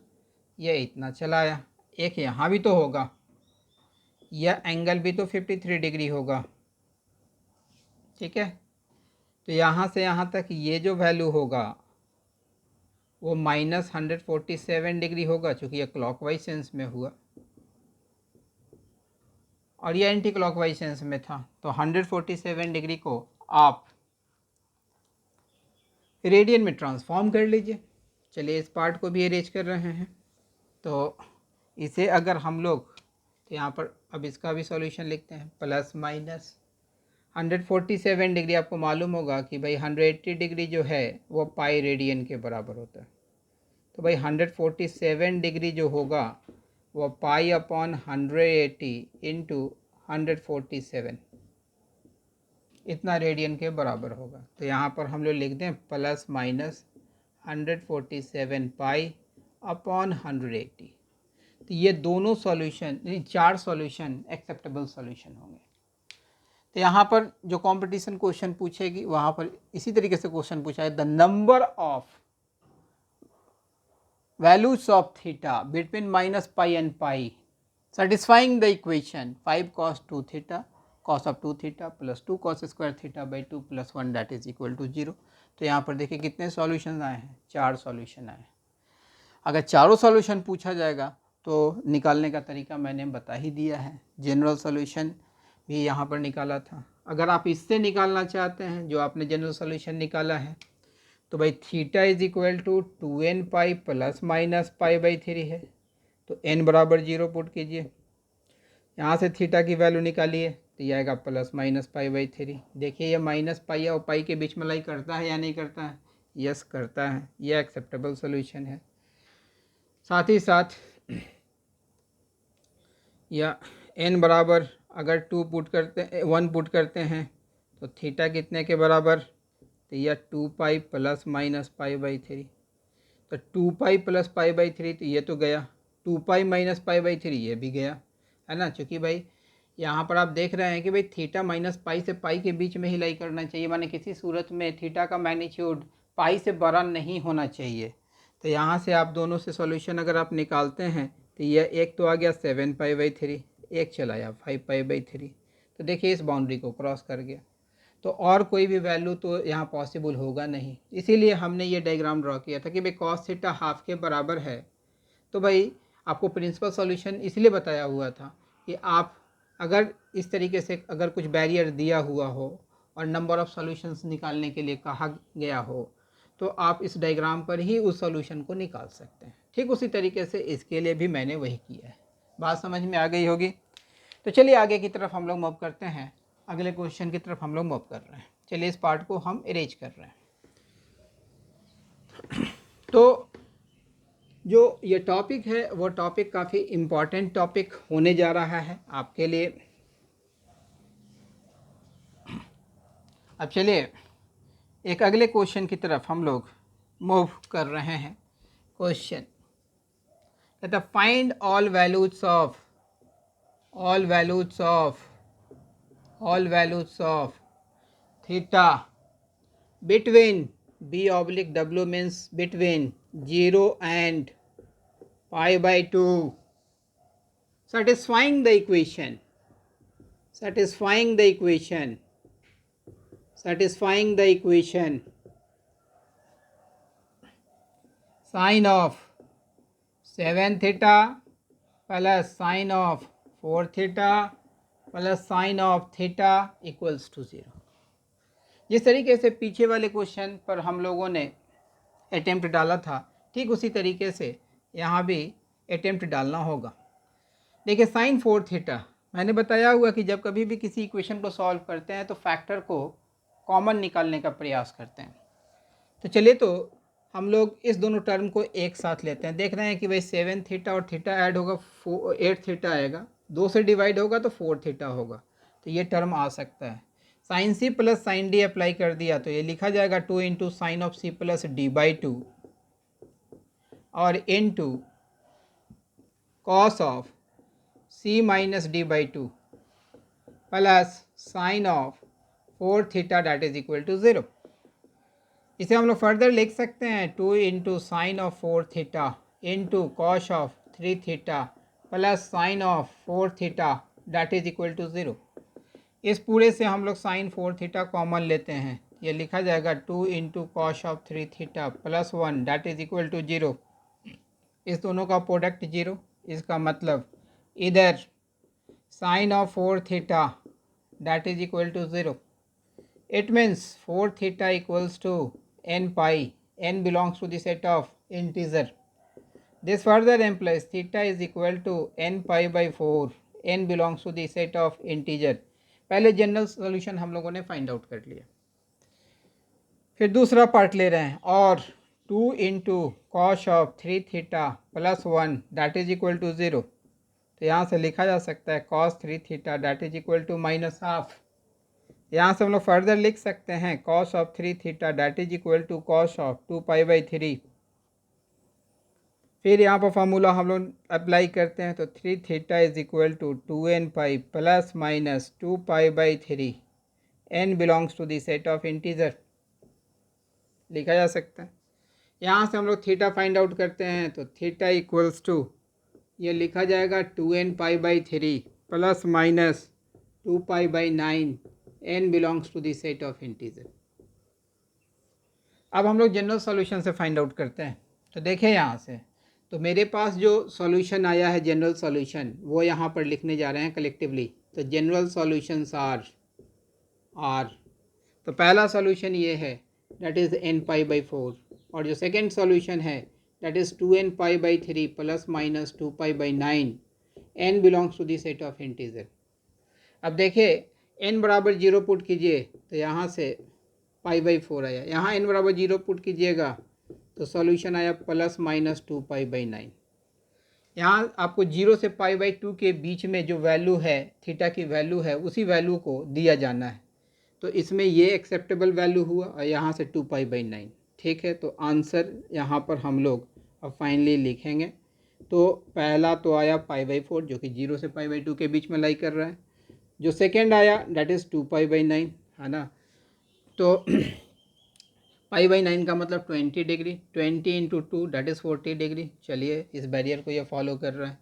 ये इतना चला आया। एक यहाँ भी तो होगा, यह एंगल भी तो 53 डिग्री होगा, ठीक है। तो यहाँ से यहाँ तक ये जो वैल्यू होगा वो -147 डिग्री होगा, चूँकि यह क्लॉकवाइज सेंस में हुआ। और ये एंटी क्लॉकवाइज सेंस में था, तो 147 डिग्री को आप रेडियन में ट्रांसफॉर्म कर लीजिए। चलिए इस पार्ट को भी अरेंज कर रहे हैं। तो इसे अगर हम लोग, तो यहाँ पर अब इसका भी सॉल्यूशन लिखते हैं, प्लस माइनस 147 डिग्री, आपको मालूम होगा कि भाई 180 डिग्री जो है वो पाई रेडियन के बराबर होता है। तो भाई 147 डिग्री जो होगा वो पाई अपॉन 180 इंटू 147 इतना रेडियन के बराबर होगा। तो यहाँ पर हम लोग लिख दें प्लस माइनस 147 पाई अपॉन 180। तो ये दोनों सॉल्यूशन, यानी 4 सॉल्यूशन एक्सेप्टेबल सॉल्यूशन होंगे। तो यहाँ पर जो कंपटीशन क्वेश्चन पूछेगी वहाँ पर इसी तरीके से क्वेश्चन पूछा है, the number of values of theta between minus pi and pi satisfying the equation 5 cos 2 theta cos of 2 theta plus 2 cos square theta by 2 plus 1 that is equal to 0। तो यहाँ पर देखिए कितने सॉल्यूशन आए हैं, 4 solution आए। अगर चारों सॉल्यूशन पूछा जाएगा तो निकालने का तरीका मैंने बता ही दिया है। जनरल सॉल्यूशन भी यहाँ पर निकाला था। अगर आप इससे निकालना चाहते हैं जो आपने जनरल सॉल्यूशन निकाला है, तो भाई theta is equal to 2n pi plus minus pi by 3 है। तो n बराबर 0 पुट कीजिए, यहाँ से थीटा की वैल्यू निकालिए, तो ये आएगा प्लस माइनस पाई बाई 3। देखिए ये माइनस पाई और पाई के बीच में लाई करता है या नहीं करता है? यस करता है। ये एक्सेप्टेबल सोल्यूशन है। साथ ही साथ या n बराबर अगर 1 पुट करते हैं तो थीटा कितने के बराबर? तो यह 2 पाई प्लस माइनस पाई बाई 3। तो 2 पाई प्लस पाई बाई 3 तो ये तो गया, 2 पाई माइनस पाई बाई 3 ये भी गया, है ना। क्योंकि भाई यहाँ पर आप देख रहे हैं कि भाई थीटा माइनस पाई से पाई के बीच में ही लाई करना चाहिए, माने किसी सूरत में थीटा का मैग्नीट्यूड पाई से बड़ा नहीं होना चाहिए। तो यहाँ से आप दोनों से सॉल्यूशन अगर आप निकालते हैं तो यह एक तो आ गया 7 पाई बाई 3, एक चलाया 5 पाई बाई 3। तो देखिए इस बाउंड्री को क्रॉस कर गया, तो और कोई भी वैल्यू तो यहाँ पॉसिबल होगा नहीं। इसीलिए हमने ये डायग्राम ड्रॉ किया था कि भाई कॉस थीटा हाफ के बराबर है। तो भाई आपको प्रिंसिपल सॉल्यूशन इसलिए बताया हुआ था कि आप अगर इस तरीके से अगर कुछ बैरियर दिया हुआ हो और नंबर ऑफ़ सॉल्यूशंस निकालने के लिए कहा गया हो तो आप इस डायग्राम पर ही उस सॉल्यूशन को निकाल सकते हैं। ठीक उसी तरीके से इसके लिए भी मैंने वही किया है। बात समझ में आ गई होगी। तो चलिए आगे की तरफ हम लोग मूव करते हैं। अगले क्वेश्चन की तरफ हम लोग मूव कर रहे हैं। चलिए इस पार्ट को हम अरेंज कर रहे हैं। तो जो ये टॉपिक है वो टॉपिक काफ़ी इम्पॉर्टेंट टॉपिक होने जा रहा है आपके लिए। अब चलिए एक अगले क्वेश्चन की तरफ हम लोग मूव कर रहे हैं। क्वेश्चन कहता find all values of theta between b oblique w means between 0 and pi by 2 satisfying the equation sine of 7 theta plus sine of 4 theta plus sine of theta equals to 0। जिस तरीके से पीछे वाले question पर हम लोगों ने attempt डाला था ठीक उसी तरीके से यहाँ भी अटेम्प्ट डालना होगा। देखिए साइन 4 थीटा मैंने बताया हुआ कि जब कभी भी किसी इक्वेशन को सॉल्व करते हैं तो फैक्टर को कॉमन निकालने का प्रयास करते हैं। तो चलिए तो हम लोग इस दोनों टर्म को एक साथ लेते हैं। देख रहे हैं कि भाई 7 थीटा और थीटा ऐड होगा 8 थीटा आएगा, 2 से डिवाइड होगा तो 4 थीटा होगा। तो ये टर्म आ सकता है। Sine C plus sine D apply कर दिया तो ये लिखा जाएगा 2 into sine of C plus D by 2 और into cos of C minus D by 2 plus sine of 4 theta that is equal to 0। इसे हम लोग फर्दर लिख सकते हैं 2 into sine of 4 theta into cos of 3 theta plus sine of 4 theta that is equal to 0। इस पूरे से हम लोग साइन 4 थीटा कॉमन लेते हैं, ये लिखा जाएगा 2 into cos of 3 theta plus 1 that is equal to 0। इस दोनों का प्रोडक्ट 0, इसका मतलब इधर sine of 4 theta that is equal to 0. It means 4 theta equals to n pi. N belongs to the set of integer. This further implies theta is equal to n pi by 4. n belongs to the set of integer. पहले general solution हम लोगों ने find out कर लिया, फिर दूसरा part ले रहे हैं और 2 into cos of 3 theta plus 1 that is equal to 0. तो यहाँ से लिखा जा सकता है cos 3 theta that is equal to minus half. यहाँ से हम लोग फर्दर लिख सकते हैं cos of 3 theta that is equal to cos of 2 pi by 3. फिर यहाँ पर फार्मूला हम लोग अप्लाई करते हैं तो 3 theta is equal to 2n pi plus minus 2 pi by 3. n belongs to the set of integer लिखा जा सकता है. यहाँ से हम लोग थीटा फाइंड आउट करते हैं तो थीटा इक्वल्स टू ये लिखा जाएगा 2n pi by 3 plus minus 2 pi by 9. n belongs to the set of integer. अब हम लोग जनरल सॉल्यूशन से फाइंड आउट करते हैं. तो देखें यहाँ से तो मेरे पास जो सॉल्यूशन आया है जनरल सॉल्यूशन वो यहाँ पर लिखने जा रहे हैं कलेक्टिवली. तो जनरल सॉल्यूशंस आर तो पहला सॉल्यूशन ये है that is n pi by 4 और जो सेकंड सॉल्यूशन है that is 2n pi by 3 plus minus 2 pi by 9. n belongs to the set of integer. अब देखिए n बराबर 0 पुट कीजिए तो यहाँ से पाई बाई 4 आया. यहाँ n बराबर 0 पुट कीजिएगा तो सॉल्यूशन आया प्लस माइनस 2 पाई बाई 9. यहाँ आपको 0 से पाई बाई 2 के बीच में जो वैल्यू है थीटा की वैल्यू है उसी वैल्यू को दिया जाना है. तो इसमें ये एक्सेप्टेबल वैल्यू हुआ और यहाँ से 2 पाई बाई 9. ठीक है, तो आंसर यहाँ पर हम लोग अब फाइनली लिखेंगे. तो पहला तो आया पाई बाई 4 जो कि 0 से पाई बाई 2 के बीच में लाई कर रहा है. जो सेकेंड आया दैट इज़ 2 पाई बाई 9 है ना. तो पाई बाई 9 का मतलब 20 degree. 20 into 2 that is 40 degree. चलिए इस बैरियर को ये फॉलो कर रहा है.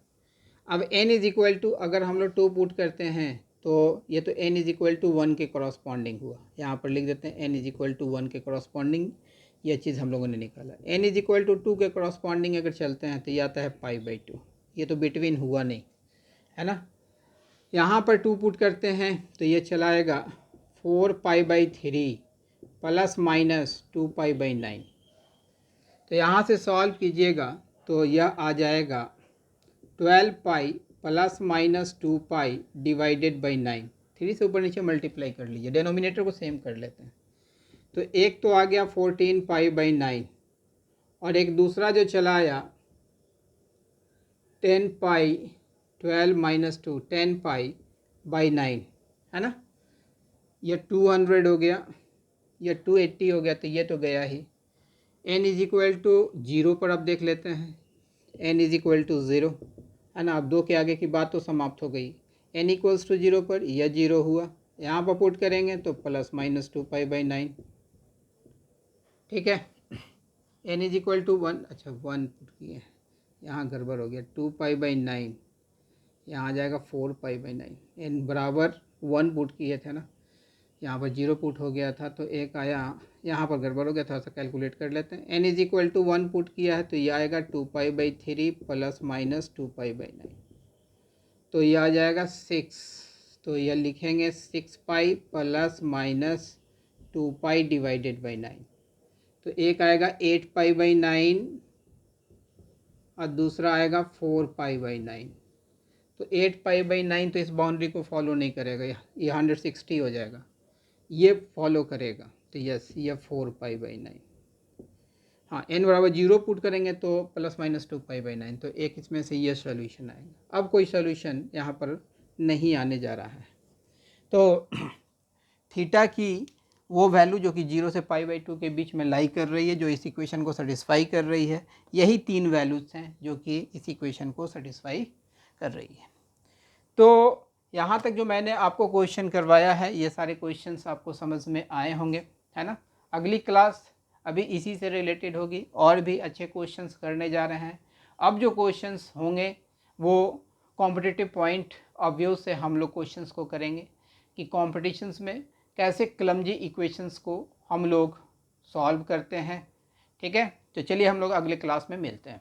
अब n इज़ इक्वल टू अगर हम लोग 2 पुट करते हैं तो ये तो n इज़ इक्वल टू 1 के कॉरस्पॉन्डिंग हुआ. यहाँ पर लिख देते हैं n इज़ इक्वल टू 1 के कॉरस्पॉन्डिंग. ये चीज़ हम लोगों ने निकाला. n इज़ इक्वल टू 2 के कॉरस्पॉन्डिंग अगर चलते हैं तो ये आता है पाई बाई 2. ये तो बिटवीन हुआ नहीं है ना. यहाँ पर 2 पुट करते हैं तो ये चलाएगा 4 पाई by 3 plus minus 2 pi by 9. तो यहाँ से सॉल्व कीजिएगा तो यह आ जाएगा 12 पाई plus minus 2 pi divided by 9. 3 से ऊपर नीचे मल्टीप्लाई कर लीजिए, डेनोमिनेटर को सेम कर लेते हैं. तो एक तो आ गया 14 पाई बाई 9 और एक दूसरा जो चला आया 10 पाई 12 माइनस 2 10 पाई बाई 9 है ना. ये 200 हो गया, ये 280 हो गया. तो ये तो गया ही. n इज इक्वल टू 0 पर अब देख लेते हैं. n इज इक्वल टू 0 है ना. अब 2 के आगे की बात तो समाप्त हो गई. n इक्वल्स टू 0 पर यह 0 हुआ. यहाँ पर पुट करेंगे तो प्लस माइनस 2 पाई बाई 9. ठीक है. n is equal to 1. अच्छा 1 पुट किए, यहाँ गड़बड़ हो गया. 2 पाई बाई 9 यहाँ आ जाएगा 4 पाई बाई 9. n बराबर 1 पुट किए थे ना, यहाँ पर 0 पुट हो गया था तो एक आया, यहाँ पर गड़बड़ हो गया. थोड़ा सा कैलकुलेट कर लेते हैं. n is equal to 1 put किया है तो ये आएगा 2 pi by 3 plus minus 2 pi by 9. तो ये आ जाएगा 6. तो यह लिखेंगे 6 पाई plus minus 2 pi divided by 9. तो एक आएगा 8 पाई बाई 9 और दूसरा आएगा 4 पाई बाई 9. तो 8 पाई बाई 9 तो इस बाउंड्री को फॉलो नहीं करेगा, ये 160 हो जाएगा. ये फॉलो करेगा तो यस ये 4 पाई बाई 9. हाँ n बराबर 0 पुट करेंगे तो प्लस माइनस 2 पाई बाई 9. तो एक इसमें से ये सॉल्यूशन आएगा. अब कोई सॉल्यूशन यहाँ पर नहीं आने जा रहा है. तो थीटा की वो वैल्यू जो कि 0 से पाई बाई 2 के बीच में लाई कर रही है, जो इस इक्वेशन को सेटिस्फाई कर रही है, यही 3 वैल्यूज़ हैं जो कि इस इक्वेशन को सेटिस्फाई कर रही है. तो यहाँ तक जो मैंने आपको क्वेश्चन करवाया है ये सारे क्वेश्चंस आपको समझ में आए होंगे है ना. अगली क्लास अभी इसी से रिलेटेड होगी, और भी अच्छे क्वेश्चंस करने जा रहे हैं. अब जो क्वेश्चंस होंगे वो कॉम्पिटिटिव पॉइंट ऑफ व्यू से हम लोग क्वेश्चंस को करेंगे कि कॉम्पिटिशन्स में कैसे क्लमजी इक्वेशंस को हम लोग सॉल्व करते हैं. ठीक है, तो चलिए हम लोग अगले क्लास में मिलते हैं.